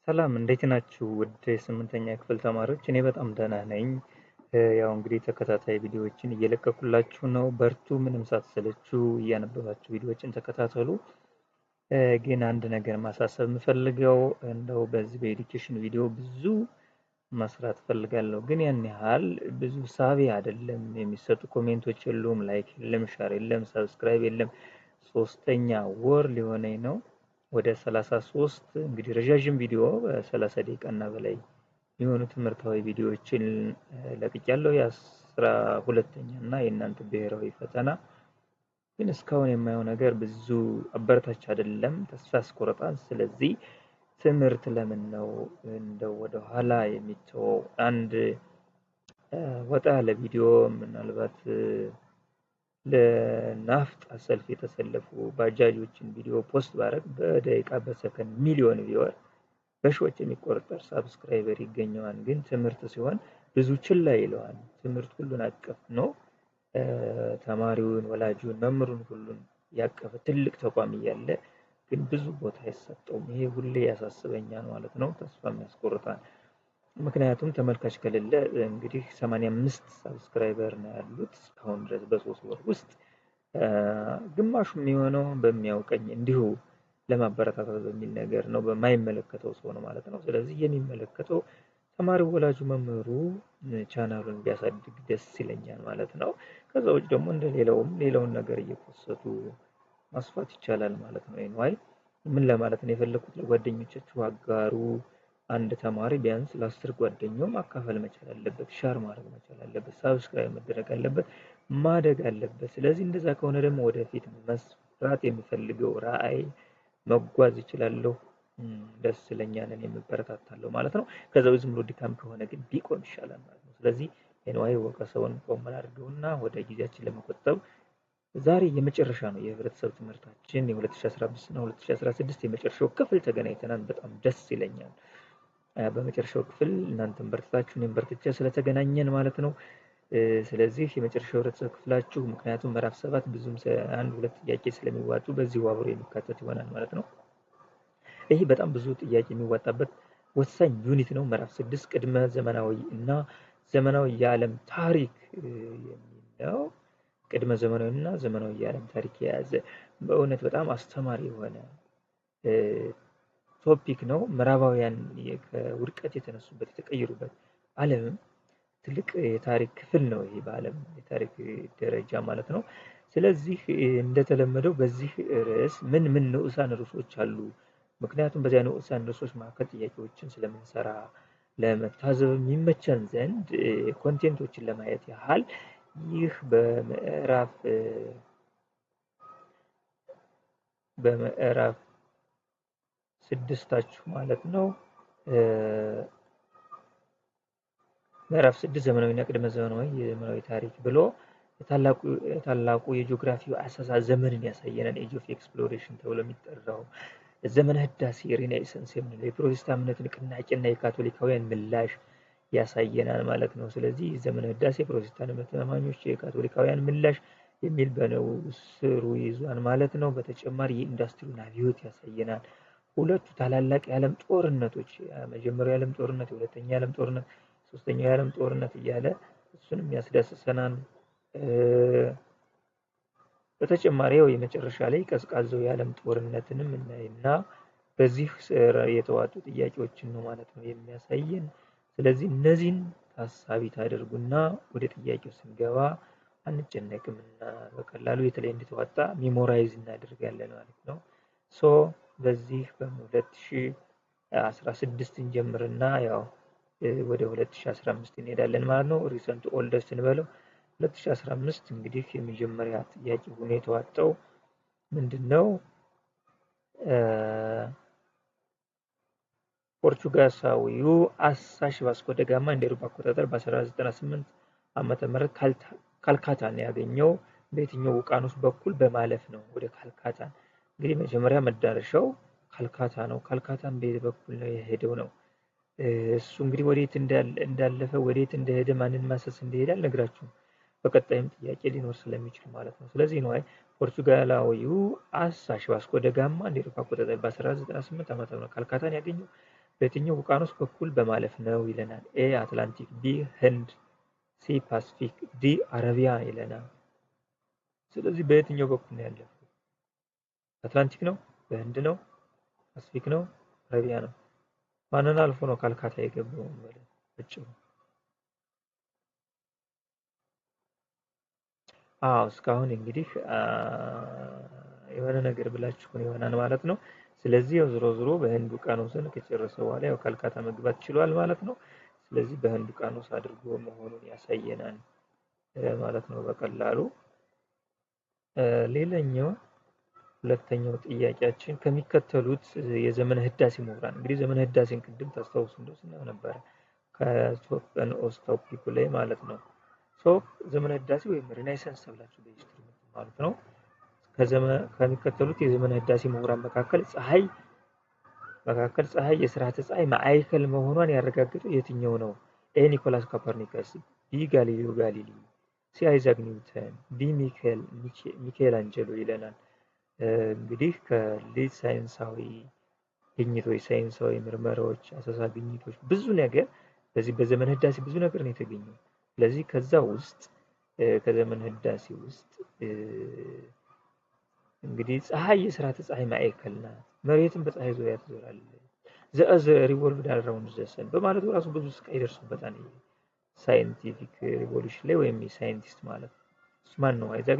ሰላም እንዴት ናችሁ? ውድ የስምንተኛ ክፍል ተማሪዎች፣ እኔ በጣም ደህና ነኝ። ያው እንግዲህ ተከታታይ ቪዲዮዎችን እየለቀኩላችሁ ነው። በርቱ፣ ምንም ሳትሰለቹ እያነበባችሁ ቪዲዮዎችን ተከታተሉ። ግን አንድ ነገር ማሳሰብ የምፈልገው እንደው በዚህ በኤዱኬሽን ቪዲዮ ብዙ መስራት ፈልጋለሁ፣ ግን ያን ያህል ብዙ ሳቢ አይደለም። የሚሰጡ ኮሜንቶች የሉም፣ ላይክ የለም፣ ሻር የለም፣ ሰብስክራይብ የለም። ሶስተኛ ወር ሊሆነኝ ነው። ወደ 33 እንግዲህ ረዣዥም ቪዲዮ በ30 ደቂቃ እና በላይ የሆኑ ትምህርታዊ ቪዲዮዎችን ለቅቄያለሁ። የ12ኛ እና የእናንተ ብሔራዊ ፈተና ግን እስካሁን የማየው ነገር ብዙ አበረታች አይደለም፣ ተስፋ ያስቆርጣል። ስለዚህ ትምህርት ለምን ነው እንደው ወደ ኋላ የሚተወው? አንድ ወጣ ያለ ቪዲዮ ምናልባት ለናፍጣ ሰልፍ የተሰለፉ ባጃጆችን ቪዲዮ ፖስት ባረግ በደቂቃ በሰከንድ ሚሊዮን ቪወር በሺዎች የሚቆጠር ሳብስክራይበር ይገኘዋል። ግን ትምህርት ሲሆን ብዙ ችላ ይለዋል። ትምህርት ሁሉን አቀፍ ነው። ተማሪውን፣ ወላጁን፣ መምህሩን ሁሉን ያቀፈ ትልቅ ተቋም እያለ ግን ብዙ ቦታ አይሰጠውም። ይሄ ሁሌ ያሳስበኛል ማለት ነው። ተስፋም ያስቆርጣል። ምክንያቱም ተመልካች ከሌለ እንግዲህ 85 ሰብስክራይበር ነው ያሉት እስካሁን ድረስ በ3 ወር ውስጥ። ግማሹ የሚሆነው በሚያውቀኝ እንዲሁ ለማበረታታት በሚል ነገር ነው፣ በማይመለከተው ሰው ነው ማለት ነው። ስለዚህ የሚመለከተው ተማሪው፣ ወላጁ፣ መምህሩ ቻናሉን ቢያሳድግ ደስ ይለኛል ማለት ነው። ከዛ ውጭ ደግሞ እንደ ሌላውን ነገር እየፖሰቱ ማስፋት ይቻላል ማለት ነው። ኤንዋይ ምን ለማለት ነው የፈለኩት፣ ለጓደኞቻችሁ አጋሩ። አንድ ተማሪ ቢያንስ ለ10 ጓደኛው ማካፈል መቻል አለበት፣ ሻር ማድረግ መቻል አለበት፣ ሳብስክራይብ መደረግ አለበት፣ ማደግ አለበት። ስለዚህ እንደዛ ከሆነ ደግሞ ወደፊት መስራት የሚፈልገው ራዕይ መጓዝ ይችላለሁ። ደስ ይለኛል፣ እኔም እበረታታለሁ ማለት ነው። ከዛው ዝም ብሎ ድካም ከሆነ ግን ቢቆም ይሻላል ማለት ነው። ስለዚህ ኤንዋይ ወቀሰውን ቆም አድርገውና ወደ ጊዜያችን ለመቆጠብ ዛሬ የመጨረሻ ነው የህብረተሰብ ትምህርታችን የ2015 እና 2016 የመጨረሻው ክፍል ተገናኝተናል። በጣም ደስ ይለኛል። በመጨረሻው ክፍል እናንተም በርታችሁ እኔም በርትቼ ስለተገናኘን ማለት ነው። ስለዚህ የመጨረሻው ህብረተሰብ ክፍላችሁ ምክንያቱም ምዕራፍ 7 ብዙም አንድ ሁለት ጥያቄ ስለሚዋጡ በዚሁ አብሮ የሚካተት ይሆናል ማለት ነው። ይሄ በጣም ብዙ ጥያቄ የሚዋጣበት ወሳኝ ዩኒት ነው። ምዕራፍ 6 ቅድመ ዘመናዊ እና ዘመናዊ የዓለም ታሪክ የሚለው ቅድመ ዘመናዊ እና ዘመናዊ የዓለም ታሪክ የያዘ በእውነት በጣም አስተማሪ የሆነ ቶፒክ ነው። ምዕራባውያን ከውድቀት የተነሱበት የተቀየሩበት ዓለምም ትልቅ የታሪክ ክፍል ነው ይሄ በዓለም የታሪክ ደረጃ ማለት ነው። ስለዚህ እንደተለመደው በዚህ ርዕስ ምን ንዑሳን ርዕሶች አሉ? ምክንያቱም በዚያ ንዑሳን ርዕሶች መካከል ጥያቄዎችን ስለምንሰራ ለመታዘብ የሚመቸን ዘንድ ኮንቴንቶችን ለማየት ያህል ይህ በምዕራፍ ስድስታችሁ ማለት ነው። ምዕራፍ 6 ዘመናዊና ቅድመ ዘመናዊ የዘመናዊ ታሪክ ብሎ ታላቁ የጂኦግራፊ አሰሳ ዘመንን ያሳየናል። ኤጅ ኦፍ ኤክስፕሎሬሽን ተብሎ የሚጠራው ዘመነ ህዳሴ ሪናይሰንስ የምንለው የፕሮቴስታንት እምነት ንቅናቄና የካቶሊካውያን ምላሽ ያሳየናል ማለት ነው። ስለዚህ ዘመነ ህዳሴ ፕሮቴስታንት እምነት አማኞች የካቶሊካውያን ምላሽ የሚል በነው ስሩ ይዟል ማለት ነው። በተጨማሪ የኢንዱስትሪውን አብዮት ያሳየናል። ሁለቱ ታላላቅ የዓለም ጦርነቶች፣ መጀመሪያው የዓለም ጦርነት፣ የሁለተኛው የዓለም ጦርነት፣ ሶስተኛው የዓለም ጦርነት እያለ እሱንም ያስዳስሰናል። በተጨማሪ የመጨረሻ ላይ ቀዝቃዛው የዓለም ጦርነትንም እናይና በዚህ ስር የተዋጡ ጥያቄዎችን ነው ማለት ነው የሚያሳየን። ስለዚህ እነዚህን ታሳቢ ታደርጉና ወደ ጥያቄው ስንገባ አንጨነቅም እና በቀላሉ የተለየ እንደተዋጣ ሜሞራይዝ እናደርጋለን ማለት ነው። ሶ በዚህ በ2016 እንጀምርና ያው ወደ 2015 እንሄዳለን ማለት ነው። ሪሰንት ኦልደስት እንበለው 2015 እንግዲህ የመጀመሪያ ጥያቄ ሆኖ የተዋጣው ምንድነው? ፖርቹጋላዊው አሳሽ ቫስኮ ደጋማ እንደ አውሮፓ አቆጣጠር በ1498 ዓመተ ምህረት ካልካታን ያገኘው በየትኛው ውቅያኖስ በኩል በማለፍ ነው? ወደ ካልካታ እንግዲህ መጀመሪያ መዳረሻው ካልካታ ነው። ካልካታን በየት በኩል ነው የሄደው ነው። እሱ እንግዲህ ወዴት እንዳለፈ ወዴት እንደሄደ ማንን ማሰስ እንደሄደ አልነግራችሁም። በቀጣይም ጥያቄ ሊኖር ስለሚችል ማለት ነው። ስለዚህ ነው ፖርቹጋላዊው አሳሽ ቫስኮ ደጋማ እንደ አውሮፓ አቆጣጠር በ1498 ዓመተ ምህረት ካልካታን ያገኘው በየትኛው ውቅያኖስ በኩል በማለፍ ነው ይለናል። ኤ አትላንቲክ፣ ቢ ህንድ፣ ሲ ፓሲፊክ፣ ዲ አረቢያ ይለናል። ስለዚህ በየትኛው በኩል ነው ያለፈው? አትላንቲክ ነው፣ በህንድ ነው፣ ፓሲፊክ ነው፣ አረቢያ ነው። ማንን አልፎ ነው ካልካታ የገባው ማለት ነው? እስካሁን እንግዲህ የሆነ ነገር ብላችሁ ይሆናል ማለት ነው። ስለዚህ ያው ዞሮ በህንድ ውቅያኖስን ከጨረሰ በኋላ ያው ካልካታ መግባት ችሏል ማለት ነው። ስለዚህ በህንድ ውቅያኖስ አድርጎ መሆኑን ያሳየናል ማለት ነው በቀላሉ። ሌላኛው ሁለተኛው ጥያቄያችን ከሚከተሉት የዘመነ ህዳሴ ምሁራን እንግዲህ ዘመነ ህዳሴን ቅድም ታስታውሱ እንደው ስናየው ነበረ ከቶፕ ንዑስ ቶፒኩ ላይ ማለት ነው። ዘመነ ህዳሴ ወይም ሬኔሳንስ ተብላችሁ በሂስትሪ ማለት ነው። ከሚከተሉት የዘመነ ህዳሴ ምሁራን መካከል ፀሐይ የስርዓተ ፀሐይ ማዕከል መሆኗን ያረጋገጠው የትኛው ነው? ኤ ኒኮላስ ኮፐርኒከስ፣ ቢ ጋሊሌዮ ጋሊሊ፣ ሲ አይዛክ ኒውተን፣ ዲ ሚካኤል አንጀሎ ይለናል። እንግዲህ ከሌት ሳይንሳዊ ግኝቶች፣ ሳይንሳዊ ምርመራዎች፣ አሰሳ ግኝቶች ብዙ ነገር በዚህ በዘመነ ህዳሴ ብዙ ነገር ነው የተገኘው። ስለዚህ ከዛ ውስጥ ከዘመነ ህዳሴ ውስጥ እንግዲህ ፀሐይ የስርዓተ ፀሐይ ማዕከል ናት፣ መሬትን በፀሐይ ዙሪያ ትዞራለች፣ ዘ እርዝ ሪቮልቭድ አራውንድ ዘ ሰን በማለቱ ራሱ ብዙ ስቃይ ደርሶበታል። ሳይንቲፊክ ሪቮሉሽን ላይ ወይም ሳይንቲስት ማለት እሱ ማን ነው? አይዛክ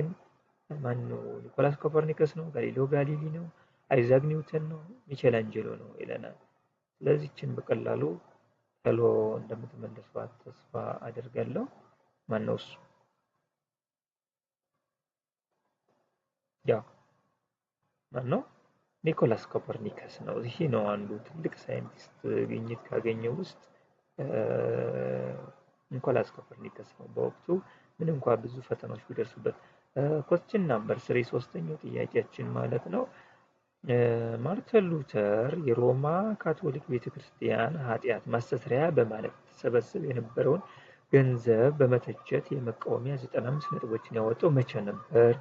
ማን ነው? ኒኮላስ ኮፐርኒከስ ነው? ጋሊሌዮ ጋሊሊ ነው? አይዛክ ኒውተን ነው? ሚኬል አንጀሎ ነው ይለናል። ስለዚህ እችን በቀላሉ ቶሎ እንደምትመልሷት ተስፋ አደርጋለሁ። ማን ነው እሱ? ያው ማን ነው? ኒኮላስ ኮፐርኒከስ ነው። ይሄ ነው አንዱ ትልቅ ሳይንቲስት ግኝት ካገኘው ውስጥ ኒኮላስ ኮፐርኒከስ ነው። በወቅቱ ምንም እንኳን ብዙ ፈተናዎች ቢደርሱበት። ኮስችን ናምበር 3 ሶስተኛው ጥያቄያችን ማለት ነው። ማርቲን ሉተር የሮማ ካቶሊክ ቤተክርስቲያን ኃጢአት ማስተስሪያ በማለት ተሰበስብ የነበረውን ገንዘብ በመተቸት የመቃወሚያ 95 ነጥቦችን ያወጣው መቼ ነበር?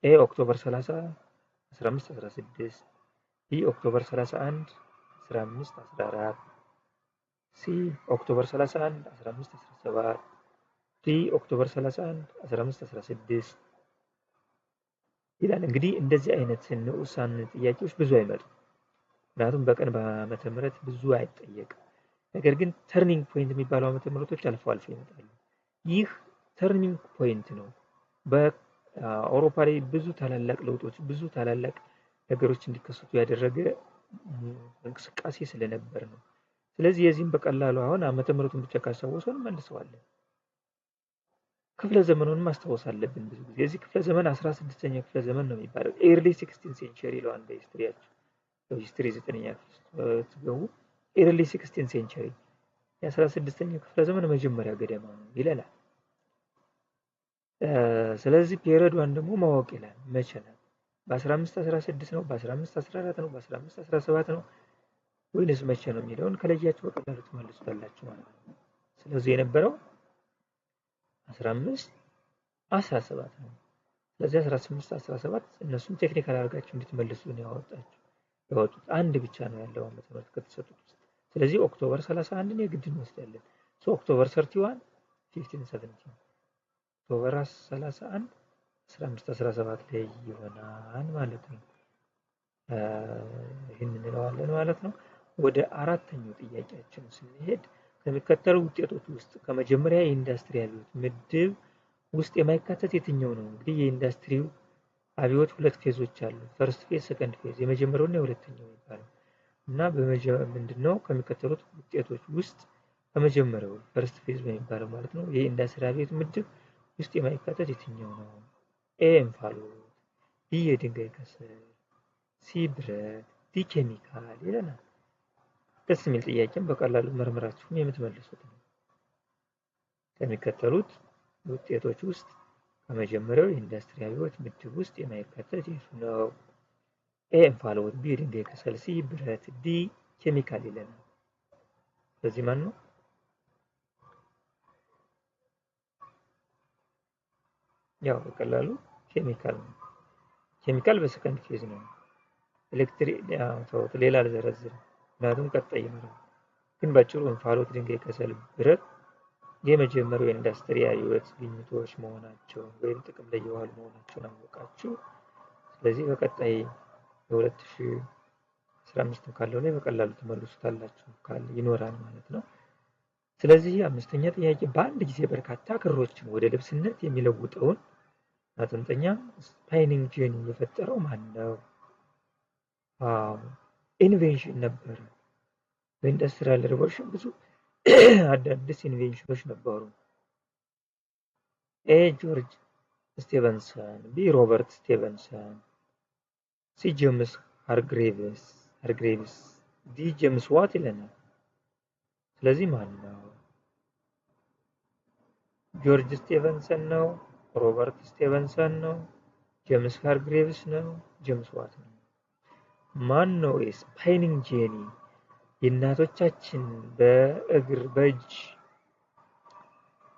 ኤ ኦክቶበር 30 1516፣ ቢ ኦክቶበር 31 1514፣ ሲ ኦክቶበር 31 1517፣ ዲ ኦክቶበር 31 1516 ይላል። እንግዲህ እንደዚህ አይነት ንዑሳን ጥያቄዎች ብዙ አይመጡም። ምክንያቱም በቀን በዓመተ ምህረት ብዙ አይጠየቅም። ነገር ግን ተርኒንግ ፖይንት የሚባለው ዓመተ ምህረቶች አልፎ ይመጣሉ። ይህ ተርኒንግ ፖይንት ነው። በአውሮፓ ላይ ብዙ ታላላቅ ለውጦች፣ ብዙ ታላላቅ ነገሮች እንዲከሰቱ ያደረገ እንቅስቃሴ ስለነበር ነው። ስለዚህ የዚህም በቀላሉ አሁን ዓመተ ምህረቱን ብቻ ካስታወሰን መልሰዋለን። ክፍለ ዘመኑን ማስታወስ አለብን። ብዙ ጊዜ የዚህ ክፍለ ዘመን 16ኛ ክፍለ ዘመን ነው የሚባለው። ኤርሊ 16 ሴንቸሪ ይለዋል በሂስትሪያቸው። በሂስትሪ 9ኛ ክፍል ትገቡ ኤርሊ 16 ሴንቸሪ የ16ኛው ክፍለ ዘመን መጀመሪያ ገደማ ነው ይላል። ስለዚህ ፔሪዮዷን ደግሞ ማወቅ ይላል። መቼ ነው? በ1516 ነው? በ1514 ነው? በ1517 ነው ወይንስ መቼ ነው የሚለውን ከለያችሁ በቀላሉ ትመልሱታላችሁ ማለት ነው። ስለዚህ የነበረው 1517 ነው። ስለዚህ 1817 እነሱም ቴክኒካል አድርጋችሁ እንድትመልሱ ነው ያወጡት። አንድ ብቻ ነው ያለው ዓመተ ምህረት ከተሰጡት ውስጥ። ስለዚህ ኦክቶበር 31ን የግድ እንወስዳለን። ኦክቶበር 31 1517 ኦክቶበር 31 1517 ላይ ይሆናል ማለት ነው። ይህን እንለዋለን ማለት ነው። ወደ አራተኛው ጥያቄያችን ስንሄድ ከሚከተሉ ውጤቶች ውስጥ ከመጀመሪያ የኢንዱስትሪ አብዮት ምድብ ውስጥ የማይካተት የትኛው ነው? እንግዲህ የኢንዱስትሪው አብዮት ሁለት ፌዞች አሉ። ፈርስት ፌዝ፣ ሰከንድ ፌዝ፣ የመጀመሪያውና የሁለተኛው ይባላል። እና ምንድነው ከሚከተሉት ውጤቶች ውስጥ ከመጀመሪያው ፈርስት ፌዝ በሚባለው ማለት ነው የኢንዱስትሪ አብዮት ምድብ ውስጥ የማይካተት የትኛው ነው? ኤ እንፋሎት፣ ቢ የድንጋይ ከሰል፣ ሲ ብረት፣ ዲ ኬሚካል ይለናል። ደስ የሚል ጥያቄም በቀላሉ መርምራችሁም የምትመልሱት ነው። ከሚከተሉት ውጤቶች ውስጥ ከመጀመሪያው የኢንዱስትሪ አብዮት ምድብ ውስጥ የማይካተት የቱ ነው? ኤ እንፋሎት፣ ቢ የድንጋይ ከሰል፣ ሲ ብረት፣ ዲ ኬሚካል ይለናል። ስለዚህ ማን ነው? ያው በቀላሉ ኬሚካል ነው። ኬሚካል በሰከንድ ፌዝ ነው። ኤሌክትሪክ ሌላ አልዘረዝርም። ምክንያቱም ቀጣይ ይኖራል። ግን ባጭሩ እንፋሎት፣ ድንጋይ፣ ከሰል፣ ብረት የመጀመሪያው የኢንዱስትሪ አብዮት ግኝቶች መሆናቸውን ወይም ጥቅም ላይ የዋሉ መሆናቸውን አወቃችሁ። ስለዚህ በቀጣይ በ2015 ካለው ላይ በቀላሉ ትመልሱታላችሁ ካለ ይኖራል ማለት ነው። ስለዚህ አምስተኛ ጥያቄ በአንድ ጊዜ በርካታ ክሮችን ወደ ልብስነት የሚለውጠውን ማጠንጠኛ ስፓይኒንግ ጄኒ የፈጠረው ማን ነው? ኢንቬንሽን ነበረ። በኢንዱስትሪያል ሪቮሉሽን ብዙ አዳዲስ ኢንቬንሽኖች ነበሩ። ኤ ጆርጅ ስቴቨንሰን፣ ቢ ሮበርት ስቴቨንሰን፣ ሲ ጄምስ ሃርግሬቭስ፣ ዲ ጄምስ ዋት ይለናል። ስለዚህ ማን ነው? ጆርጅ ስቴቨንሰን ነው? ሮበርት ስቴቨንሰን ነው? ጄምስ ሃርግሬቭስ ነው? ጄምስ ዋት ነው? ማን ነው ስፓይኒንግ ጄኒ የእናቶቻችን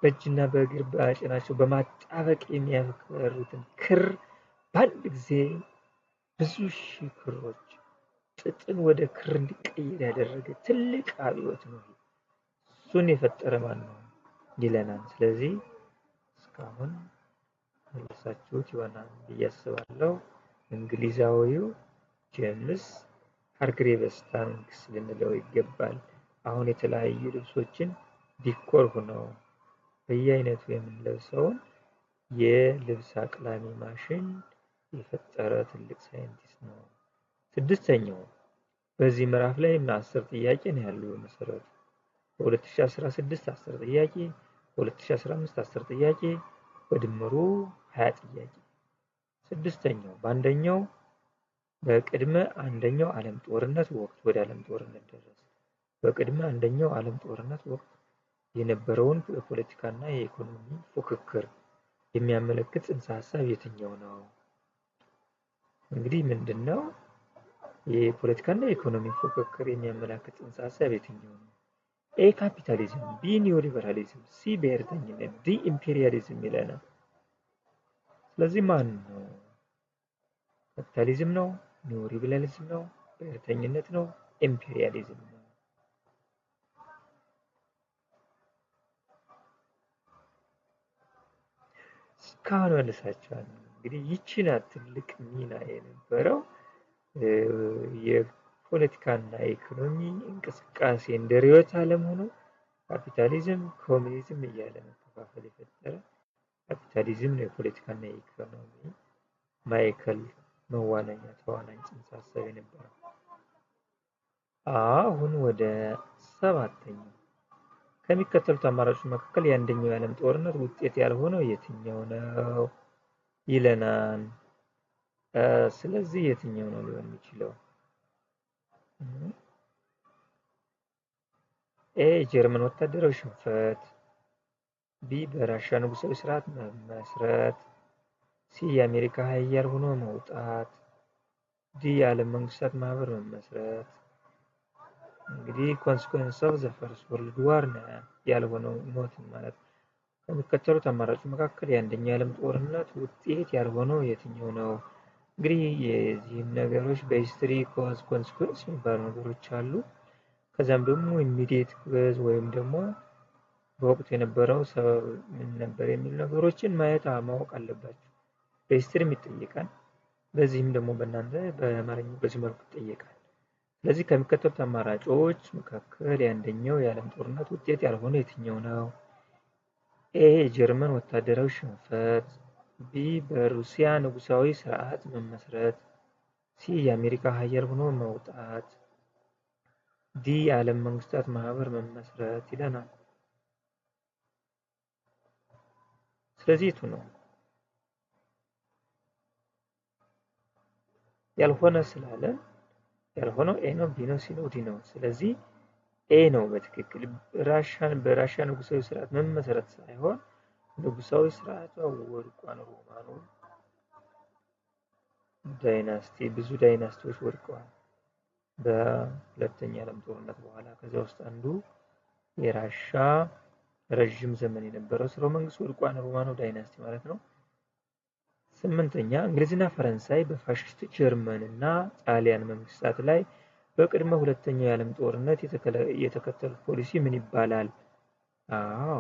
በእጅና በእግር ባጭናቸው በማጣበቅ የሚያፈሩትን ክር በአንድ ጊዜ ብዙ ሺህ ክሮች ጥጥን ወደ ክር እንዲቀየር ያደረገ ትልቅ አብዮት ነው። እሱን የፈጠረ ማን ነው ይለናል። ስለዚህ እስካሁን መልሳችሁት ይሆናል ብዬ አስባለሁ። እንግሊዛዊው ጄምስ ሃርግሬቭስ ታንክስ ልንለው ይገባል። አሁን የተለያዩ ልብሶችን ዲኮር ሆነው በየአይነቱ የምንለብሰውን የልብስ አቅላሚ ማሽን የፈጠረ ትልቅ ሳይንቲስት ነው። ስድስተኛው በዚህ ምዕራፍ ላይ 10 ጥያቄ ነው ያለው መሰረቱ። በ2016 10 ጥያቄ፣ በ2015 10 ጥያቄ፣ በድምሩ 20 ጥያቄ። ስድስተኛው በአንደኛው በቅድመ አንደኛው ዓለም ጦርነት ወቅት ወደ ዓለም ጦርነት ደረሰ። በቅድመ አንደኛው ዓለም ጦርነት ወቅት የነበረውን የፖለቲካና የኢኮኖሚ ፉክክር የሚያመለክት ጽንሰ ሐሳብ የትኛው ነው? እንግዲህ ምንድነው የፖለቲካና የኢኮኖሚ ፉክክር የሚያመለክት ጽንሰ ሐሳብ የትኛው ነው? ኤ ካፒታሊዝም፣ ቢ ኒዮሊበራሊዝም፣ ሲ ብሔርተኝነት፣ ዲ ኢምፔሪያሊዝም ይለናል። ስለዚህ ማን ነው? ካፒታሊዝም ነው? ኒዮሊበራሊዝም ነው? ብሔርተኝነት ነው? ኢምፔሪያሊዝም ነው? እስካሁን መልሳችኋል። እንግዲህ ይቺ ናት ትልቅ ሚና የነበረው የፖለቲካና ኢኮኖሚ እንቅስቃሴ እንደ ርዕዮተ ዓለም ሆኖ ካፒታሊዝም፣ ኮሚኒዝም እያለ መከፋፈል የፈጠረ ካፒታሊዝም ነው የፖለቲካና የኢኮኖሚ ማዕከል መዋነኛ ተዋናኝ ጽንሰ ሐሳብ የነበረው። አሁን ወደ ሰባተኛው ከሚከተሉት አማራጮች መካከል የአንደኛው የዓለም ጦርነት ውጤት ያልሆነው የትኛው ነው ይለናል። ስለዚህ የትኛው ነው ሊሆን የሚችለው? ኤ ጀርመን ወታደራዊ ሽንፈት፣ ቢ በራሻ ንጉሳዊ ስርዓት መመስረት፣ ሲ የአሜሪካ ሀያል ሆኖ መውጣት፣ ዲ የዓለም መንግስታት ማህበር መመስረት። እንግዲህ ኮንሲኩዌንስ ኦፍ ዘ ፈርስት ወርልድ ዋር ያልሆነው ሞት ማለት ከሚከተሉት አማራጮች መካከል የአንደኛው የዓለም ጦርነት ውጤት ያልሆነው የትኛው ነው? እንግዲህ የዚህም ነገሮች በሂስትሪ ኮዝ ኮንሲኩዌንስ የሚባሉ ነገሮች አሉ። ከዛም ደግሞ ኢሚዲየት ኮዝ ወይም ደግሞ በወቅቱ የነበረው ሰበብ ምን ነበር የሚሉ ነገሮችን ማወቅ አለባችሁ። በሂስትሪም ይጠየቃል። በዚህም ደግሞ በእናንተ በአማርኛ በዚህ መልኩ ይጠየቃል። ስለዚህ ከሚከተሉት አማራጮች መካከል የአንደኛው የዓለም ጦርነት ውጤት ያልሆነው የትኛው ነው? ኤ የጀርመን ወታደራዊ ሽንፈት፣ ቢ በሩሲያ ንጉሳዊ ስርዓት መመስረት፣ ሲ የአሜሪካ ሀያል ሆኖ መውጣት፣ ዲ የዓለም መንግስታት ማህበር መመስረት ይለናል። ስለዚህ የቱ ነው ያልሆነ ስላለ ያልሆነው ኤ ነው፣ ቢ ነው፣ ሲ ነው፣ ዲ ነው። ስለዚህ ኤ ነው በትክክል በራሻ ንጉሳዊ ስርዓት መመስረት ሳይሆን ንጉሳዊ ስርዓቷ ወድቋል። ሮማኑ ዳይናስቲ ብዙ ዳይናስቲዎች ወድቀዋል በሁለተኛ ዓለም ጦርነት በኋላ። ከዚያ ውስጥ አንዱ የራሻ ረዥም ዘመን የነበረው ስርወ መንግስት ወድቋል። ሮማኑ ዳይናስቲ ማለት ነው። ስምንተኛ እንግሊዝና ፈረንሳይ በፋሽስት ጀርመን እና ጣሊያን መንግስታት ላይ በቅድመ ሁለተኛው የዓለም ጦርነት የተከተሉት ፖሊሲ ምን ይባላል? አዎ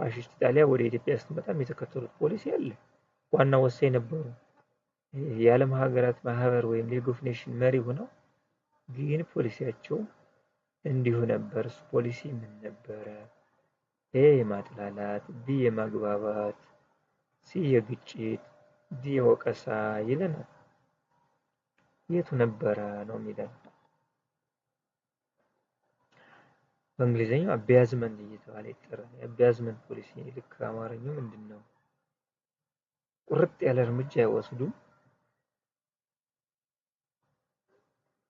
ፋሽስት ኢጣሊያ ወደ ኢትዮጵያ ስትመጣም የተከተሉት ፖሊሲ አለ። ዋና ወሳኝ ነበሩ። የዓለም ሀገራት ማህበር ወይም ሊግ ኦፍ ኔሽን መሪ ሆነው ግን ፖሊሲያቸው እንዲሁ ነበር። እሱ ፖሊሲ ምን ነበረ? ኤ የማጥላላት፣ ቢ የማግባባት፣ ሲ የግጭት፣ ዲ የወቀሳ ይለናል። የቱ ነበረ ነው የሚለን። በእንግሊዝኛው አቢያዝመንት እየተባለ ይጠራል። የአቢያዝመንት ፖሊሲ ልክ አማርኛው ምንድነው? ቁርጥ ያለ እርምጃ አይወስዱም፣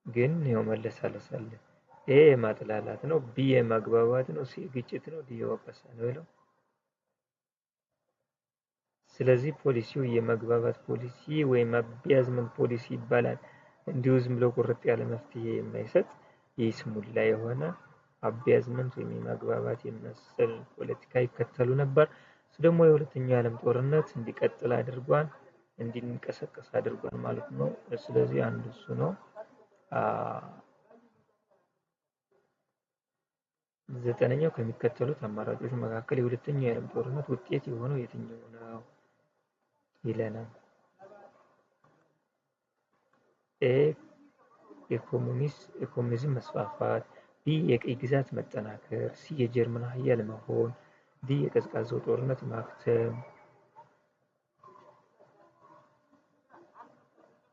ግን ያው መለሳለስ አለ። ኤ የማጥላላት ነው፣ ቢ የማግባባት ነው፣ ሲ ግጭት ነው፣ ዲ የወቀሳ ነው ይለው። ስለዚህ ፖሊሲው የማግባባት ፖሊሲ ወይም አቢያዝመንት ፖሊሲ ይባላል። እንዲሁ ዝም ብሎ ቁርጥ ያለ መፍትሄ የማይሰጥ ይስሙላ የሆነ አቢያዝመንት ወይም የማግባባት የሚመስል ፖለቲካ ይከተሉ ነበር። እሱ ደግሞ የሁለተኛው የዓለም ጦርነት እንዲቀጥል አድርጓል፣ እንዲንቀሰቀስ አድርጓል ማለት ነው። ስለዚህ አንዱ እሱ ነው። ዘጠነኛው ከሚከተሉት አማራጮች መካከል የሁለተኛው የዓለም ጦርነት ውጤት የሆነው የትኛው ነው ይለናል። ኤ የኮሙኒዝም መስፋፋት፣ ቢ የቀይ ግዛት መጠናከር፣ ሲ የጀርመን ኃያል መሆን፣ ዲ የቀዝቃዛው ጦርነት ማክተም።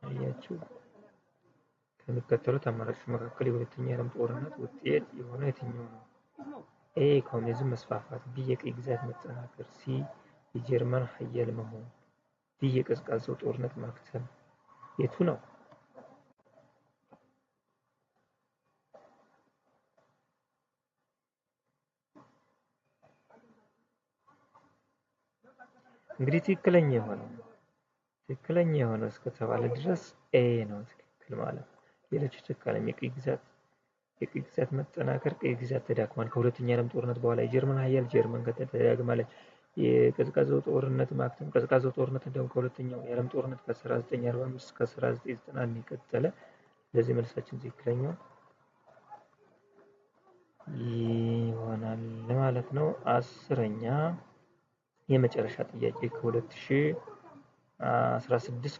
አያችሁ፣ ከሚከተሉት አማራጮች መካከል የሁለተኛው የዓለም ጦርነት ውጤት የሆነው የትኛው ነው? ኤ የኮሙኒዝም መስፋፋት፣ ቢ የቀይ ግዛት መጠናከር፣ ሲ የጀርመን ኃያል መሆን፣ ዲ የቀዝቃዛው ጦርነት ማክተም። የቱ ነው? እንግዲህ ትክክለኛ የሆነው እስከተባለ ድረስ ኤ ነው ትክክል ማለት ነው። ሌሎች ትክክል። የቀይ ግዛት መጠናከር፣ ቀይ ግዛት ተዳክሟል። ከሁለተኛው የዓለም ጦርነት በኋላ የጀርመን ኃያል ጀርመን ተዳግማለች። የቀዝቃዛው ጦርነት ማክተም፣ ቀዝቃዛው ጦርነት እንደውም ከሁለተኛው የዓለም ጦርነት ከ1945 እስከ 1991 የቀጠለ። ለዚህ መልሳችን ትክክለኛው ይሆናል ማለት ነው። 10ኛ የመጨረሻ ጥያቄ ከ2016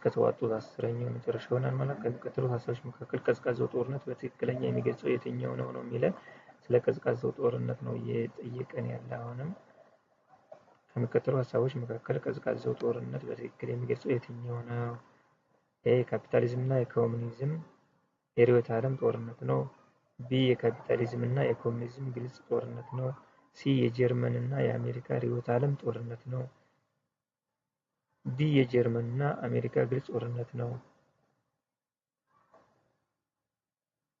ከተዋጡት 10ኛው የመጨረሻ ይሆናል ማለት ከሚከተሉት ሀሳቦች መካከል ቀዝቃዛው ጦርነት በትክክለኛ የሚገልጸው የትኛው ነው የሚለን። ስለ ቀዝቃዛው ጦርነት ነው እየጠየቀን ያለ። አሁንም ከሚከተሉ ሀሳቦች መካከል ቀዝቃዛው ጦርነት በትክክል የሚገልጸው የትኛው ነው? ኤ የካፒታሊዝም እና የኮሙኒዝም የርዕዮተ ዓለም ጦርነት ነው። ቢ የካፒታሊዝም እና የኮሙኒዝም ግልጽ ጦርነት ነው። ሲ የጀርመን እና የአሜሪካ ርዕዮተ ዓለም ጦርነት ነው። ዲ የጀርመን እና አሜሪካ ግልጽ ጦርነት ነው።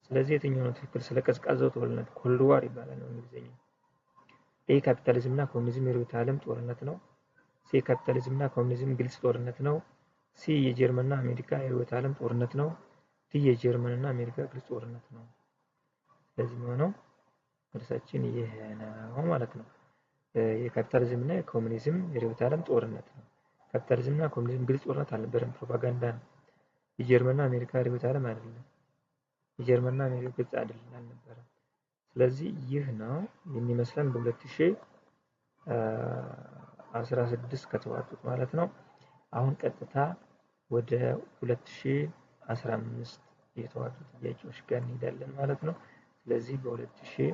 ስለዚህ የትኛው ነው ትክክል? ስለ ቀዝቃዛው ጦርነት ኮልድ ዋር ይባላል በእንግሊዝኛው። ኤ ካፒታሊዝም እና ኮሙኒዝም የርዕዮተ ዓለም ጦርነት ነው። ሲ ካፒታሊዝም እና ኮሙኒዝም ግልጽ ጦርነት ነው። ሲ የጀርመን እና አሜሪካ የርዕዮተ ዓለም ጦርነት ነው። ዲ የጀርመን እና አሜሪካ ግልጽ ጦርነት ነው። ስለዚህ የሚሆነው መልሳችን ይሄ ነው ማለት ነው። የካፒታሊዝም እና የኮሙኒዝም የርዕዮተ ዓለም ጦርነት ነው። ካፒታሊዝም እና ኮሙኒዝም ግልጽ ጦርነት አልነበረም፣ ፕሮፓጋንዳ ነው። የጀርመን እና አሜሪካ ርዕዮተ ዓለም አይደለም። የጀርመን እና አሜሪካ ግልጽ አልነበረም። ስለዚህ ይህ ነው የሚመስለን በ2016 ከተዋጡት ማለት ነው። አሁን ቀጥታ ወደ 2015 የተዋጡ ጥያቄዎች ጋር እንሄዳለን ማለት ነው። ስለዚህ በ2015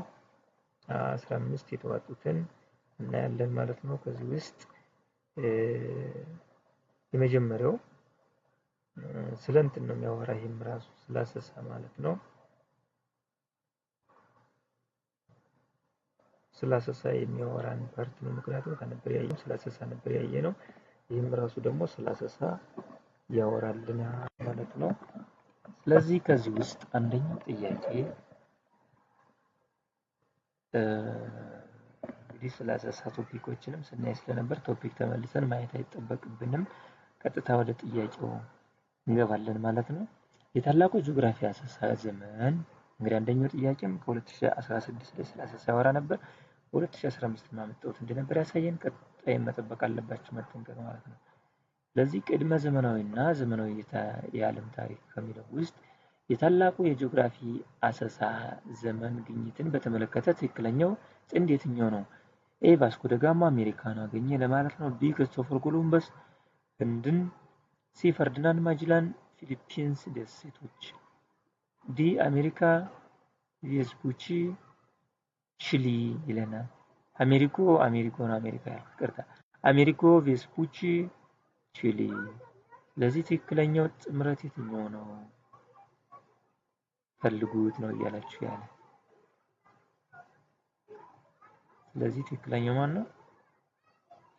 የተዋጡትን እናያለን ማለት ነው። ከዚህ ውስጥ የመጀመሪያው ስለ እንትን ነው የሚያወራ። ይህም ራሱ ስለ አሰሳ ማለት ነው። ስለ አሰሳ የሚያወራን ፓርት ነው። ምክንያቱም ከነበር ያየው ስለ አሰሳ ነበር ያየነው። ይህም ራሱ ደግሞ ስለ አሰሳ ያወራልና ማለት ነው። ስለዚህ ከዚህ ውስጥ አንደኛው ጥያቄ እንግዲህ ስለ አሰሳ ቶፒኮችንም ስናይ ስለነበር ቶፒክ ተመልሰን ማየት አይጠበቅብንም። ቀጥታ ወደ ጥያቄው እንገባለን ማለት ነው። የታላቁ ጂኦግራፊ አሰሳ ዘመን እንግዲህ አንደኛው ጥያቄም ከ2016 ላይ ስለ አሰሳ ያወራ ነበር። በ2015 ማመጣሁት እንደነበር ያሳየን። ቀጣይ መጠበቅ አለባችሁ መጠንቀቅ ማለት ነው። ስለዚህ ቅድመ ዘመናዊና ዘመናዊ የዓለም ታሪክ ከሚለው ውስጥ የታላቁ የጂኦግራፊ አሰሳ ዘመን ግኝትን በተመለከተ ትክክለኛው ጥንድ የትኛው ነው? ኤ ቫስኮ ደ ጋማ አሜሪካን አገኘ ለማለት ነው። ቢ ክርስቶፈር ኮሎምበስ ህንድን፣ ሲ ፈርዲናንድ ማጅላን ፊሊፒንስ ደሴቶች፣ ዲ አሜሪካ ቬስፑቺ ቺሊ ይለናል። አሜሪኮ ነው አሜሪካ ይቅርታ፣ አሜሪኮ ቬስፑቺ ቺሊ። ስለዚህ ትክክለኛው ጥምረት የትኛው ነው ፈልጉት ነው እያላችሁ ያለ። ስለዚህ ትክክለኛው ማን ነው?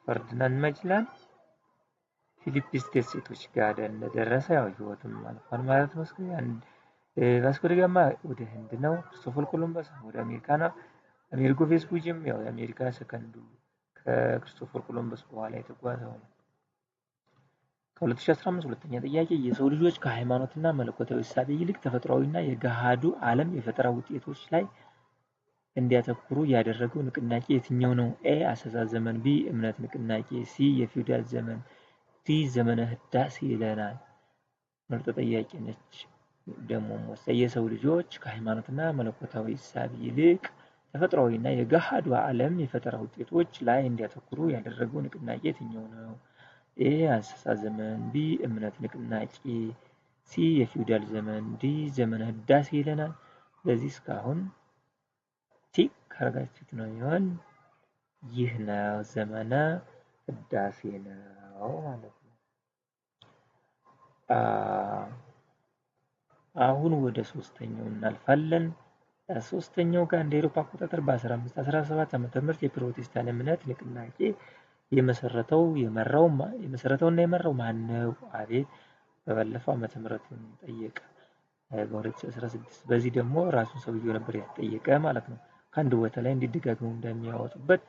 ፈርዲናንድ ማጅላን ፊሊፒንስ ደሴቶች ጋር እንደደረሰ ያው ህይወቱም አልፏል ማለት ነው። ቫስኮ ደ ጋማ ወደ ህንድ ነው። ክርስቶፈር ኮሎምበስ ወደ አሜሪካ ነው። አሜሪኮ ቬስፑቺም ያው የአሜሪካ ሰከንዱ ከክርስቶፈር ኮሎምበስ በኋላ የተጓዘው ነው። ከ2015 ሁለተኛ ጥያቄ የሰው ልጆች ከሃይማኖትና መለኮታዊ እሳቤ ይልቅ ተፈጥሯዊና የገሃዱ ዓለም የፈጠራ ውጤቶች ላይ እንዲያተኩሩ ያደረገው ንቅናቄ የትኛው ነው? ኤ አሰሳ ዘመን፣ ቢ እምነት ንቅናቄ፣ ሲ የፊውዳል ዘመን፣ ዲ ዘመነ ህዳሴ ይለናል። ምርጥ ጥያቄ ነች። ደግሞ ወሳኝ የሰው ልጆች ከሃይማኖትና መለኮታዊ እሳቤ ይልቅ ተፈጥሯዊና የገሃዱ ዓለም የፈጠራ ውጤቶች ላይ እንዲያተኩሩ ያደረገው ንቅናቄ የትኛው ነው? ኤ አሰሳ ዘመን፣ ቢ እምነት ንቅናቄ፣ ሲ የፊውዳል ዘመን፣ ዲ ዘመነ ህዳሴ ይለናል። ስለዚህ እስካሁን ቲክ ካረጋችሁት ነው የሚሆን። ይህ ነው ዘመነ ህዳሴ ነው ማለት ነው። አሁን ወደ ሶስተኛው እናልፋለን። ሶስተኛው ጋር እንደ አውሮፓ አቆጣጠር በ1517 ዓመተ ምህረት የፕሮቴስታንት እምነት ንቅናቄ የመሰረተውና የመራው ማን ነው? አቤት በባለፈው ዓመተ ምህረቱን ጠየቀ በ2016። በዚህ ደግሞ ራሱን ሰውየው ነበር የተጠየቀ ማለት ነው። ከአንድ ቦታ ላይ እንዲደጋግመው እንደሚያወጡበት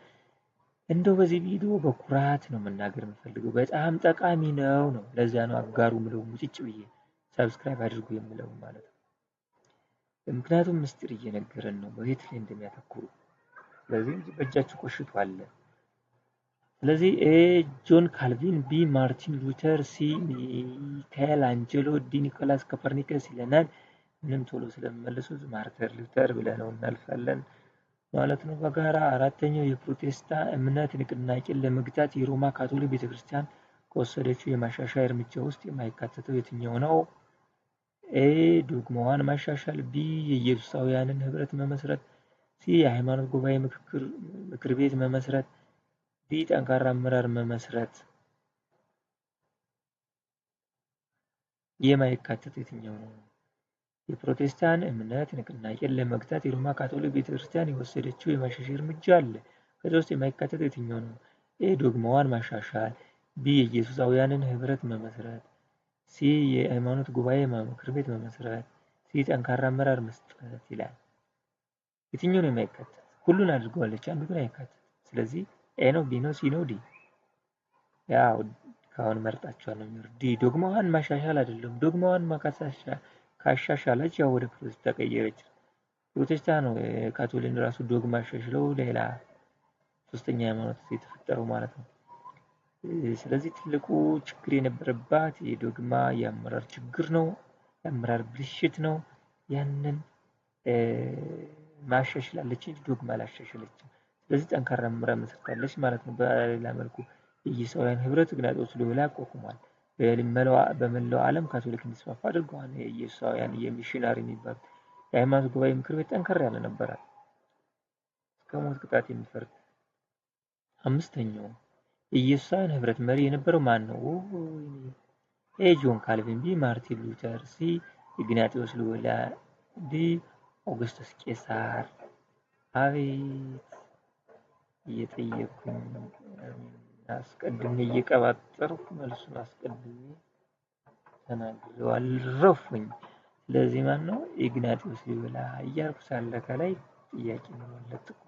እንደው በዚህ ቪዲዮ በኩራት ነው መናገር የምፈልገው። በጣም ጠቃሚ ነው። ለዚያ ነው አጋሩ ምለው ሙጭጭ ብዬ ሰብስክራይብ አድርጉ የምለው ማለት ነው። ምክንያቱም ምስጢር እየነገረን ነው በየት ላይ እንደሚያተኩሩ። ስለዚህ በእጃችሁ ቆሽቷል። ስለዚህ ኤ ጆን ካልቪን፣ ቢ ማርቲን ሉተር፣ ሲ ሚካኤል አንጀሎ፣ ዲ ኒኮላስ ኮፐርኒከስ ይለናል። ምንም ቶሎ ስለሚመልሱት ማርቲን ሉተር ብለነው እናልፋለን ማለት ነው። በጋራ አራተኛው የፕሮቴስታንት እምነት ንቅናቄን ለመግታት የሮማ ካቶሊክ ቤተክርስቲያን ከወሰደችው የማሻሻያ እርምጃ ውስጥ የማይካተተው የትኛው ነው? ኤ ዶግማዋን ማሻሻል፣ ቢ የኢየሱሳውያንን ህብረት መመስረት፣ ሲ የሃይማኖት ጉባኤ ምክር ቤት መመስረት፣ ዲ ጠንካራ አመራር መመስረት። የማይካተተው የትኛው ነው? የፕሮቴስታንት እምነት ንቅናቄን ለመግታት የሮማ ካቶሊክ ቤተክርስቲያን የወሰደችው የማሻሻያ እርምጃ አለ። ከዚህ ውስጥ የማይካተተው የትኛው ነው? ኤ ዶግማዋን ማሻሻል፣ ቢ የኢየሱሳውያንን ህብረት መመስረት፣ ሲ የሃይማኖት ጉባኤ ምክር ቤት መመስረት፣ ሲ ጠንካራ አመራር መስጠት ይላል። የትኛው ነው የማይካተት? ሁሉን አድርገዋለች፣ አንዱ ግን አይካተት። ስለዚህ ኤ ነው፣ ቢ ነው፣ ሲ ነው፣ ዲ። ያው ካሁን መርጣችኋል ነው የሚወርድ። ዲ ዶግማዋን ማሻሻል አይደለም። ዶግማዋን ካሻሻለች ያው ወደ ፕሮቴስታንት ተቀየረች። ፕሮቴስታንት ነው ካቶሊክ ራሱ ዶግማ አሻሽለው ሌላ ሶስተኛ ሃይማኖት የተፈጠረው ማለት ነው። ስለዚህ ትልቁ ችግር የነበረባት የዶግማ የአመራር ችግር ነው፣ የአመራር ብልሽት ነው። ያንን ማሻሽላለች እንጂ ዶግማ አላሻሻለችም። ስለዚህ ጠንካራ አመራር መስርታለች ማለት ነው። በሌላ መልኩ የኢየሱሳውያን ህብረት ኢግናጢዮስ ሎዮላ አቋቁሟል። በመላው ዓለም ካቶሊክ እንዲስፋፋ አድርገዋል። የኢየሱሳውያን የሚሽናሪ የሚባል የሃይማኖት ጉባኤ ምክር ቤት ጠንከር ያለ ነበረ፣ እስከ ሞት ቅጣት የሚፈርድ። አምስተኛው የኢየሱሳውያን ህብረት መሪ የነበረው ማን ነው? ኤ ጆን ካልቪን፣ ቢ ማርቲን ሉተር፣ ሲ ኢግናጢዮስ ሎዮላ፣ ዲ ኦገስቶስ ቄሳር። አቤት እየጠየኩኝ አስቀድሜ እየቀባጠርኩ መልሱን አስቀድሜ ተናግሬው አልረፉኝ። ስለዚህ ማን ነው? ኢግናጢዮስ ሎዮላ እያልኩ ሳለ ከላይ ጥያቄ ነው ለጥቁ።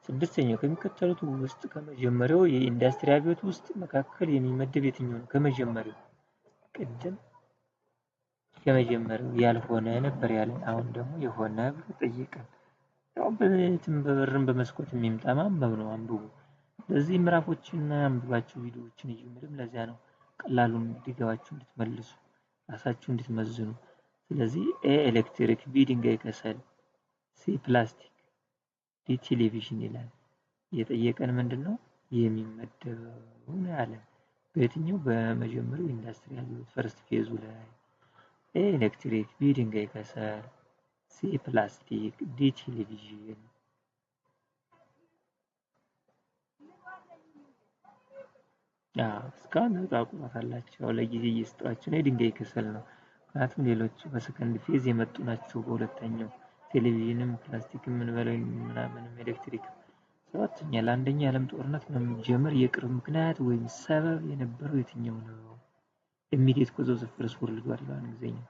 ስድስተኛው ከሚከተሉት ውስጥ ከመጀመሪያው የኢንዱስትሪ አብዮት ውስጥ መካከል የሚመደብ የትኛው ነው? ከመጀመሪያው ቅድም ከመጀመሪያው ያልሆነ ነበር ያለን፣ አሁን ደግሞ የሆነ ብሎ ጠይቀን። ያው በበርም በመስኮት የሚመጣ ማንበብ ነው። አንብቡ። ለዚህ ምዕራፎችን አንብባችሁ ቪዲዮዎችን እዩ። ምንም ለዚያ ነው ቀላሉን እንዲገባችሁ እንድትመልሱ ራሳችሁ እንድትመዝኑ። ስለዚህ ኤ ኤሌክትሪክ፣ ቢ ድንጋይ ከሰል፣ ሲ ፕላስቲክ፣ ዲ ቴሌቪዥን ይላል። የጠየቀን ምንድነው የሚመደበው ነው ያለ። በየትኛው በመጀመሪያው ኢንዱስትሪ አብዮት ፈርስት ፌዙ ላይ ኤ ኤሌክትሪክ፣ ቢ ድንጋይ ከሰል፣ ሲ ፕላስቲክ፣ ዲ ቴሌቪዥን። እስካሁን ታውቁታላችሁ። ለጊዜ እየሰጧችሁ ነው። የድንጋይ ከሰል ነው። ምክንያቱም ሌሎቹ በሰከንድ ፌዝ የመጡ ናቸው። በሁለተኛው ቴሌቪዥንም ፕላስቲክም ምንበለው ምናምንም ኤሌክትሪክ። ሰባተኛ ለአንደኛ የዓለም ጦርነት መጀመር የቅርብ ምክንያት ወይም ሰበብ የነበረው የትኛው ነው? ኢሚዲየት ኮዝ ኦፍ ዘ ፈርስት ወርልድ ዋር ይላል እንግሊዝኛው።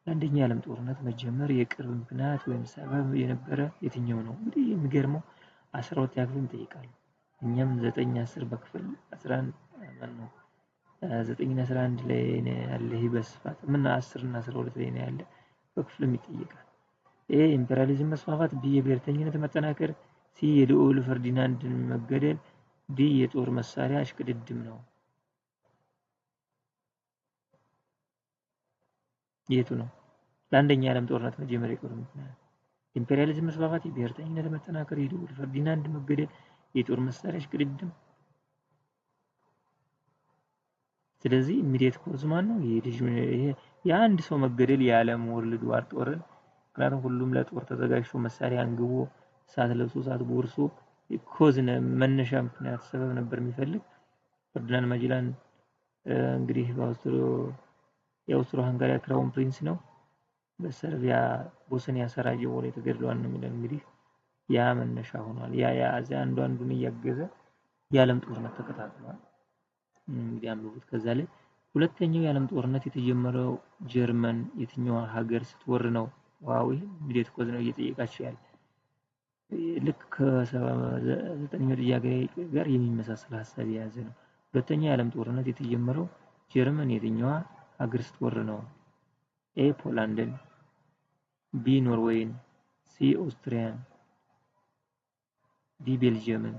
ለአንደኛ የዓለም ጦርነት መጀመር የቅርብ ምክንያት ወይም ሰበብ የነበረ የትኛው ነው? እንግዲህ የሚገርመው 12 ያክልን ይጠይቃል። እኛም 9 10 በክፍል 11 ማን ነው 9 እና 11 ላይ ነው ያለ። ይሄ በስፋት ምን 10 እና 12 ላይ ነው ያለ። በክፍልም ይጠይቃል። ኤ ኢምፔሪያሊዝም መስፋፋት፣ ቢ የብሔርተኝነት መጠናከር፣ ሲ የልዑል ፈርዲናንድ መገደል፣ ዲ የጦር መሳሪያ እሽቅድድም ነው። የቱ ነው? ለአንደኛ የዓለም ጦርነት መጀመር የቅርብ ምክንያት ኢምፔሪያሊዝም መስፋፋት፣ የብሔርተኝነት መጠናከር፣ የልዑል ፈርዲናንድ መገደል፣ የጦር መሳሪያ እሽቅድድም። ስለዚህ ኢሚዲየት ኮዝ ማን ነው? ይሄ የአንድ ሰው መገደል የዓለም ወርልድ ዋር ጦርን። ምክንያቱም ሁሉም ለጦር ተዘጋጅቶ መሳሪያ አንግቦ እሳት ለብሶ እሳት ጎርሶ ኮዝ መነሻ ምክንያት ሰበብ ነበር የሚፈልግ። ፈርዲናንድ ማጀላን እንግዲህ የአውስትሮ ሃንጋሪያ ክራውን ፕሪንስ ነው። በሰርቢያ ቦስኒያ ሰራየቮ ላይ ተገድሏል ነው የሚለው። እንግዲህ ያ መነሻ ሆኗል። ያ አንዱን እያገዘ የዓለም ጦርነት ተከታትሏል። እንግዲህ አንብቡት። ከዛ ላይ ሁለተኛው የዓለም ጦርነት የተጀመረው ጀርመን የትኛው ሀገር ስትወር ነው? ዋው ይሄ ኢሚዲየት ኮዝ ነው እየጠየቃችሁ ያለ። ልክ ከ9ኛው ጥያቄ ጋር የሚመሳሰል ሀሳብ የያዘ ነው። ሁለተኛው የዓለም ጦርነት የተጀመረው ጀርመን የትኛዋ ሀገር ስትወር ነው? ኤ ፖላንድን፣ ቢ ኖርዌይን፣ ሲ ኦስትሪያን፣ ዲ ቤልጅየምን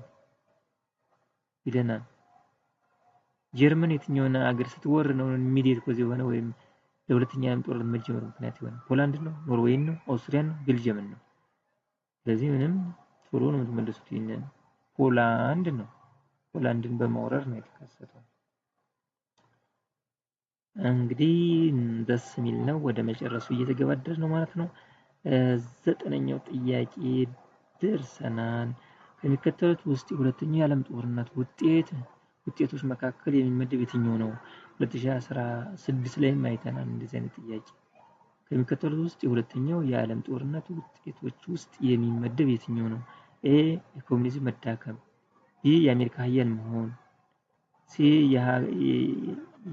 ይለናል። ጀርመን የትኛውን ሀገር ስትወር ነው ኢሚዲየት ኮዝ የሆነ ወይም ለሁለተኛ የዓለም ጦርነት መጀመር ምክንያት የሆነ? ፖላንድ ነው፣ ኖርዌይን ነው፣ ኦስትሪያን ነው፣ ቤልጅየምን ነው። ስለዚህ ምንም ቶሎ ነው የምትመልሱት። ይሄንን ፖላንድ ነው። ፖላንድን በማውረር ነው የተከሰተው። እንግዲህ ደስ የሚል ነው። ወደ መጨረሱ እየተገባደድ ነው ማለት ነው። 9ኛው ጥያቄ ደርሰናል። ከሚከተሉት ውስጥ የሁለተኛው የዓለም ጦርነት ውጤቶች መካከል የሚመደብ የትኛው ነው? 2016 ላይ አይተናል እንደዚህ አይነት ጥያቄ። ከሚከተሉት ውስጥ የሁለተኛው የዓለም ጦርነት ውጤቶች ውስጥ የሚመደብ የትኛው ነው? ኤ የኮሙኒዝም መዳከም፣ ቢ የአሜሪካ ኃያል መሆን፣ ሲ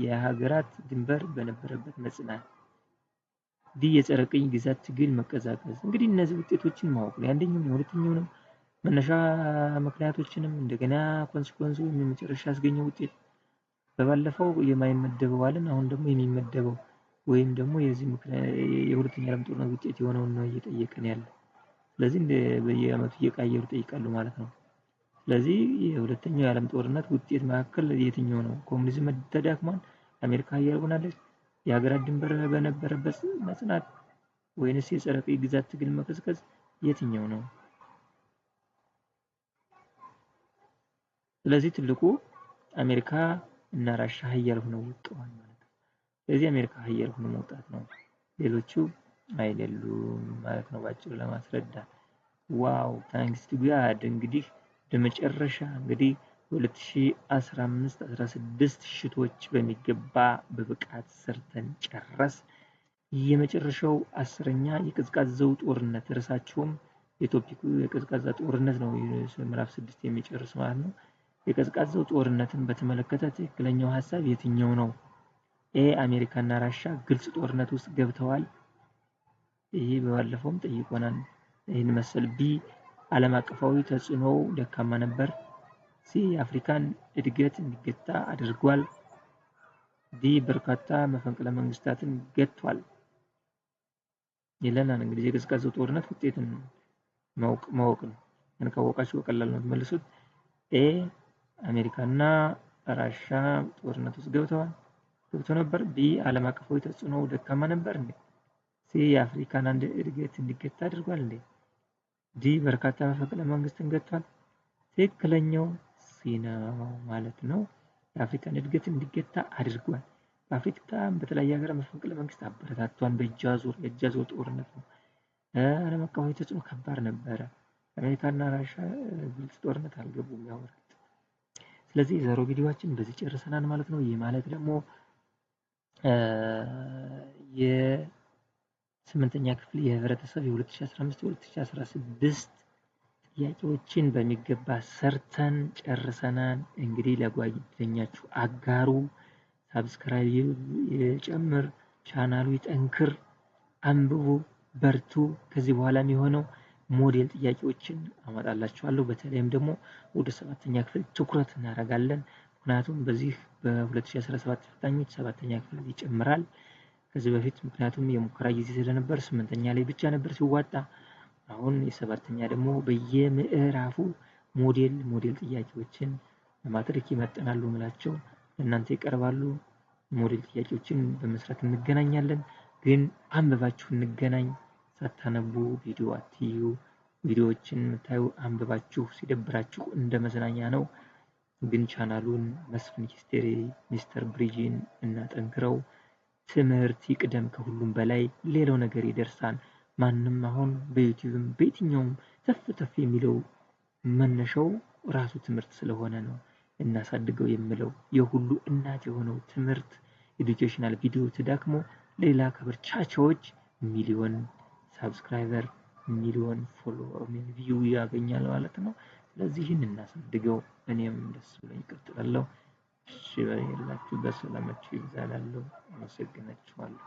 የሀገራት ድንበር በነበረበት መጽናት፣ ዲ የጸረ ቅኝ ግዛት ትግል መቀዛቀዝ። እንግዲህ እነዚህ ውጤቶችን ማወቅ ነው። የአንደኛው የሁለተኛውንም መነሻ ምክንያቶችንም እንደገና ኮንሲኩዌንስ ወይም የመጨረሻ ያስገኘው ውጤት በባለፈው የማይመደበው አለን። አሁን ደግሞ የሚመደበው ወይም ደግሞ የዚህ የሁለተኛ የዓለም ጦርነት ውጤት የሆነውን ነው እየጠየቀን ያለ። ስለዚህ በየዓመቱ እየቀያየሩ ይጠይቃሉ ማለት ነው። ስለዚህ የሁለተኛው የዓለም ጦርነት ውጤት መካከል የትኛው ነው? ኮሙኒዝም ተዳክሟል፣ አሜሪካ ኃያል ሆናለች፣ የሀገራት ድንበር በነበረበት መጽናት፣ ወይንስ የጸረ ቅኝ ግዛት ትግል መቀዝቀዝ? የትኛው ነው? ስለዚህ ትልቁ አሜሪካ እና ራሻ ኃያል ሆነው ወጥተዋል ማለት ነው። ስለዚህ አሜሪካ ኃያል ሆኖ መውጣት ነው፣ ሌሎቹ አይደሉም ማለት ነው ባጭሩ ለማስረዳት። ዋው ታንክስ ቱ ጋድ። እንግዲህ ለመጨረሻ እንግዲህ 2015 16 ሽቶች በሚገባ በብቃት ሰርተን ጨረስ። የመጨረሻው 10ኛ የቀዝቃዛው ጦርነት ርዕሳቸውም የቶፒኩ የቀዝቃዛ ጦርነት ነው። ምዕራፍ 6 የሚጨርስ ማለት ነው። የቀዝቃዛው ጦርነትን በተመለከተ ትክክለኛው ሀሳብ የትኛው ነው? ኤ አሜሪካና ራሻ ግልጽ ጦርነት ውስጥ ገብተዋል። ይሄ በባለፈውም ጠይቆናል ይሄን መሰል። ቢ ዓለም አቀፋዊ ተጽዕኖው ደካማ ነበር። ሲ የአፍሪካን እድገት እንዲገታ አድርጓል። ዲ በርካታ መፈንቅለ መንግስታትን ገጥቷል ይለናል። እንግዲህ የቀዝቃዛው ጦርነት ውጤትን ማወቅ ነው። ያን ካወቃችሁ በቀላሉ ነው የምትመልሱት። ኤ አሜሪካና ራሻ ጦርነት ውስጥ ገብተው ነበር። ቢ ዓለም አቀፋዊ ተጽዕኖው ደካማ ነበር እንዴ? የአፍሪካን አንድ እድገት እንዲገታ አድርጓል እንዴ? ዲ በርካታ መፈንቅለ መንግስትን ገጥቷል። ትክክለኛው ሲ ነው ማለት ነው። የአፍሪካን እድገት እንዲገታ አድርጓል። በአፍሪካ በተለያየ ሀገር መፈንቅለ መንግስት አበረታቷል። የእጅ አዙር ጦርነት ነው። ዓለም አቀፋዊ ተጽዕኖ ከባድ ነበረ። አሜሪካና ራሽያ ግልጽ ጦርነት አልገቡም ያወራል። ስለዚህ የዛሬው ቪዲዮአችን በዚህ ጨርሰናል ማለት ነው። ይህ ማለት ደግሞ የስምንተኛ ክፍል የህብረተሰብ የ2015-2016 ጥያቄዎችን በሚገባ ሰርተን ጨርሰናል። እንግዲህ ለጓደኛችሁ አጋሩ፣ ሳብስክራይብ ይጨምር፣ ቻናሉ ይጠንክር፣ አንብቡ፣ በርቱ። ከዚህ በኋላ የሚሆነው ሞዴል ጥያቄዎችን አመጣላችኋለሁ። በተለይም ደግሞ ወደ 7ኛ ክፍል ትኩረት እናደርጋለን። ምክንያቱም በዚህ በ2017 ፈታኞች 7ኛ ክፍል ይጨምራል። ከዚህ በፊት ምክንያቱም የሙከራ ጊዜ ስለነበር 8ኛ ላይ ብቻ ነበር ሲዋጣ። አሁን የ7ኛ ደግሞ በየምዕራፉ ሞዴል ጥያቄዎችን ለማድረግ ይመጥናሉ ምላቸው ለእናንተ ይቀርባሉ። ሞዴል ጥያቄዎችን በመስራት እንገናኛለን። ግን አንብባችሁ እንገናኝ። ሳታነቡ ቪዲዮ አትዩ። ቪዲዮዎችን የምታዩ አንብባችሁ ሲደብራችሁ እንደ መዝናኛ ነው። ግን ቻናሉን መስፍን ሂስትሪ ሚስተር ብሪጅን እናጠንክረው። ትምህርት ይቅደም ከሁሉም በላይ፣ ሌላው ነገር ይደርሳል። ማንም አሁን በዩቲዩብም በየትኛውም ተፍ የሚለው መነሻው ራሱ ትምህርት ስለሆነ ነው እናሳድገው የምለው። የሁሉ እናት የሆነው ትምህርት ኤዱኬሽናል ቪዲዮ ተዳክሞ ሌላ ከበርቻቻዎች ሚሊዮን ሳብስክራይበር ሚሊዮን ፎሎወር ቪው ያገኛል ማለት ነው። ስለዚህ ይህን እናሳድገው። እኔም ደስ ብሎኝ እቀጥላለሁ። እሺ በላችሁ በሰላማችሁ ይብዛላለሁ። አመሰግናችኋለሁ።